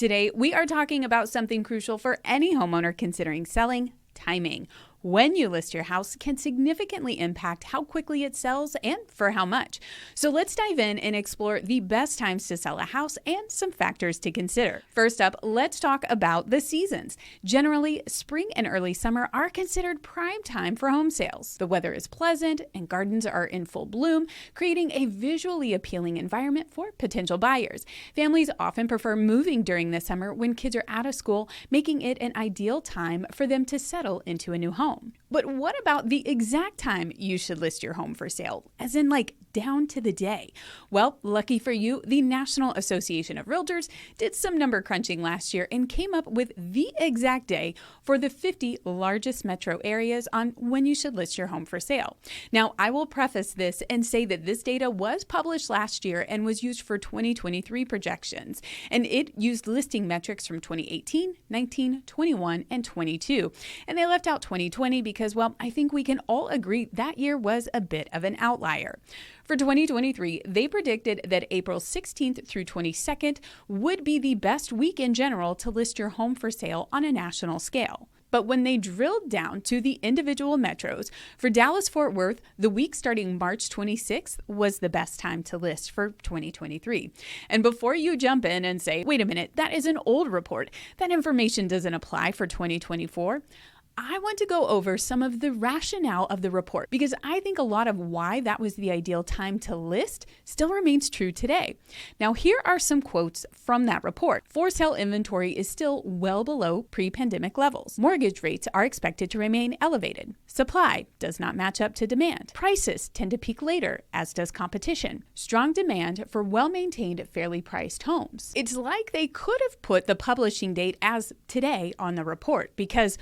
Today, we are talking about something crucial for any homeowner considering selling: timing. When you list your house can significantly impact how quickly it sells and for how much. So let's dive in and explore the best times to sell a house and some factors to consider. First up, let's talk about the seasons. Generally, spring and early summer are considered prime time for home sales. The weather is pleasant and gardens are in full bloom, creating a visually appealing environment for potential buyers. Families often prefer moving during the summer when kids are out of school, making it an ideal time for them to settle into a new home. But what about the exact time you should list your home for sale? As in down to the day. Well, lucky for you, the National Association of Realtors did some number crunching last year and came up with the exact day for the 50 largest metro areas on when you should list your home for sale. Now, I will preface this and say that this data was published last year and was used for 2023 projections, and it used listing metrics from 2018, 19, 21, and 22. And they left out 2020 because, well, I think we can all agree that year was a bit of an outlier. For 2023, they predicted that April 16th through 22nd would be the best week in general to list your home for sale on a national scale. But when they drilled down to the individual metros, for Dallas-Fort Worth, the week starting March 26th was the best time to list for 2023. And before you jump in and say, wait a minute, that is an old report, that information doesn't apply for 2024, I want to go over some of the rationale of the report because I think a lot of why that was the ideal time to list still remains true today. Now, here are some quotes from that report. For sale inventory is still well below pre-pandemic levels. Mortgage rates are expected to remain elevated. Supply does not match up to demand. Prices tend to peak later, as does competition. Strong demand for well-maintained, fairly priced homes. It's like they could have put the publishing date as today on the report because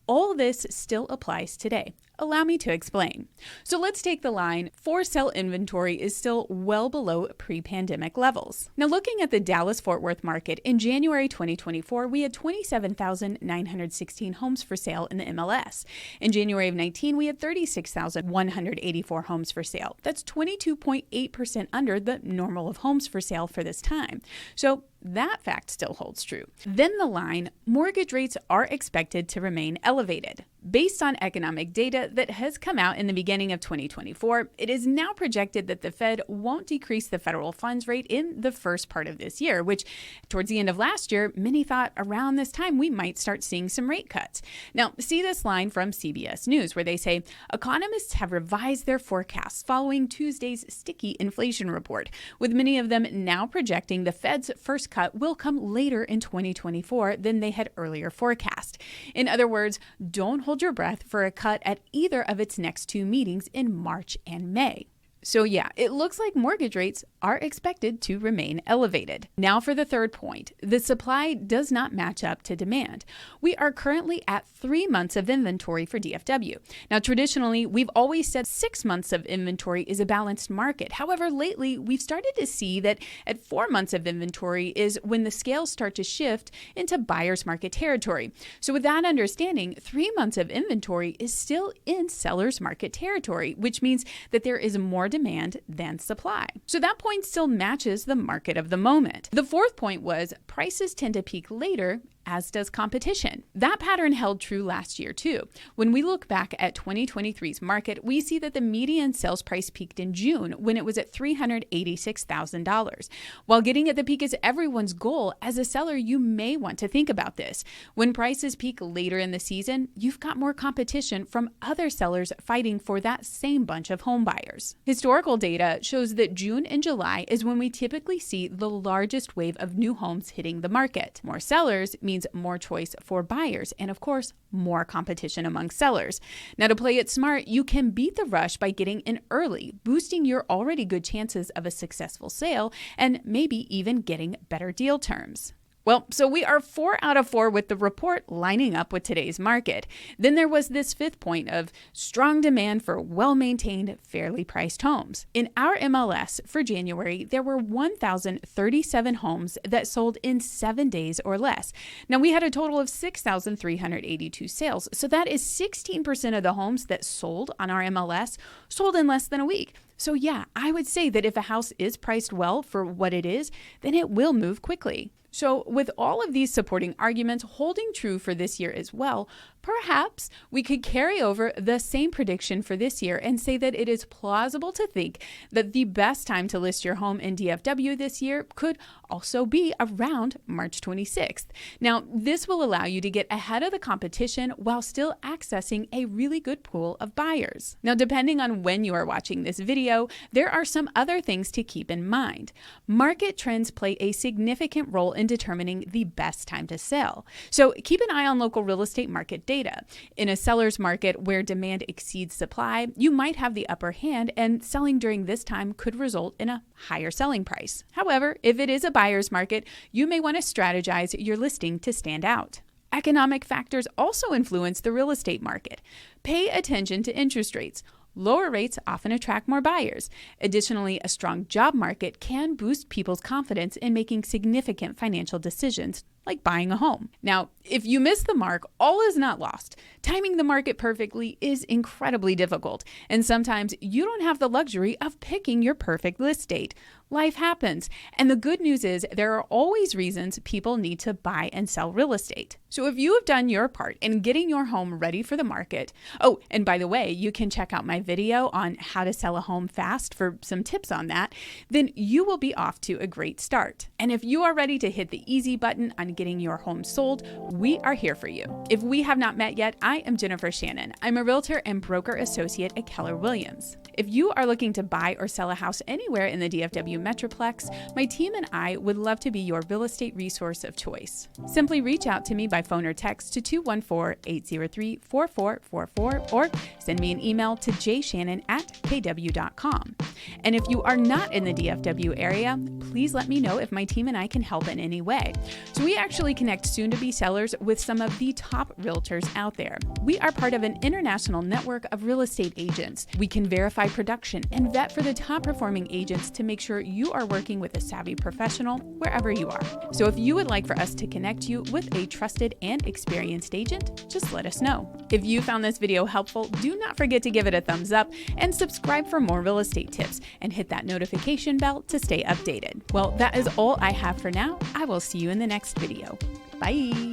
all this still applies today. Allow me to explain. So let's take the line, for sale inventory is still well below pre-pandemic levels. Now, looking at the Dallas-Fort Worth market, in January 2024, we had 27,916 homes for sale in the MLS. In January of 19, we had 36,184 homes for sale. That's 22.8% under the normal of homes for sale for this time. So that fact still holds true. Then the line, mortgage rates are expected to remain elevated. Based on economic data that has come out in the beginning of 2024, it is now projected that the Fed won't decrease the federal funds rate in the first part of this year, which towards the end of last year, many thought around this time we might start seeing some rate cuts. Now, see this line from CBS News where they say, economists have revised their forecasts following Tuesday's sticky inflation report, with many of them now projecting the Fed's first cut will come later in 2024 than they had earlier forecast. In other words, don't hold your breath for a cut at either of its next two meetings in March and May. So yeah, it looks like mortgage rates are expected to remain elevated. Now for the third point, the supply does not match up to demand. We are currently at 3 months of inventory for DFW. Now traditionally, we've always said 6 months of inventory is a balanced market. However, lately, we've started to see that at 4 months of inventory is when the scales start to shift into buyer's market territory. So with that understanding, 3 months of inventory is still in seller's market territory, which means that there is more demand than supply. So that point still matches the market of the moment. The fourth point was prices tend to peak later, as does competition. That pattern held true last year too. When we look back at 2023's market, we see that the median sales price peaked in June when it was at $386,000. While getting at the peak is everyone's goal, as a seller, you may want to think about this. When prices peak later in the season, you've got more competition from other sellers fighting for that same bunch of home buyers. Historical data shows that June and July is when we typically see the largest wave of new homes hitting the market. More sellers means more choice for buyers and, of course, more competition among sellers. Now, to play it smart, you can beat the rush by getting in early, boosting your already good chances of a successful sale and maybe even getting better deal terms. Well, so we are 4 out of 4 with the report lining up with today's market. Then there was this fifth point of strong demand for well-maintained, fairly priced homes. In our MLS for January, there were 1,037 homes that sold in 7 days or less. Now, we had a total of 6,382 sales, so that is 16% of the homes that sold on our MLS sold in less than a week. So yeah, I would say that if a house is priced well for what it is, then it will move quickly. So, with all of these supporting arguments holding true for this year as well, perhaps we could carry over the same prediction for this year and say that it is plausible to think that the best time to list your home in DFW this year could also be around March 26th. Now, this will allow you to get ahead of the competition while still accessing a really good pool of buyers. Now, depending on when you are watching this video, there are some other things to keep in mind. Market trends play a significant role in determining the best time to sell. So keep an eye on local real estate market data. In a seller's market where demand exceeds supply, you might have the upper hand, and selling during this time could result in a higher selling price. However, if it is a buyer's market, you may want to strategize your listing to stand out. Economic factors also influence the real estate market. Pay attention to interest rates. Lower rates often attract more buyers. Additionally, a strong job market can boost people's confidence in making significant financial decisions, like buying a home. Now, if you miss the mark, all is not lost. Timing the market perfectly is incredibly difficult, and sometimes you don't have the luxury of picking your perfect list date. Life happens, and the good news is there are always reasons people need to buy and sell real estate. So if you have done your part in getting your home ready for the market, oh, and by the way, you can check out my video on how to sell a home fast for some tips on that, then you will be off to a great start. And if you are ready to hit the easy button on getting your home sold, we are here for you. If we have not met yet, I am Jennifer Shannon. I'm a realtor and broker associate at Keller Williams. If you are looking to buy or sell a house anywhere in the DFW Metroplex, my team and I would love to be your real estate resource of choice. Simply reach out to me by phone or text to 214-803-4444 or send me an email to jshannon@kw.com. And if you are not in the DFW area, please let me know if my team and I can help in any way. So we actually connect soon-to-be sellers with some of the top realtors out there. We are part of an international network of real estate agents. We can verify production and vet for the top-performing agents to make sure you are working with a savvy professional wherever you are. So if you would like for us to connect you with a trusted and experienced agent, just let us know. If you found this video helpful, do not forget to give it a thumbs up and subscribe for more real estate tips and hit that notification bell to stay updated. Well, that is all I have for now. I will see you in the next video. Bye.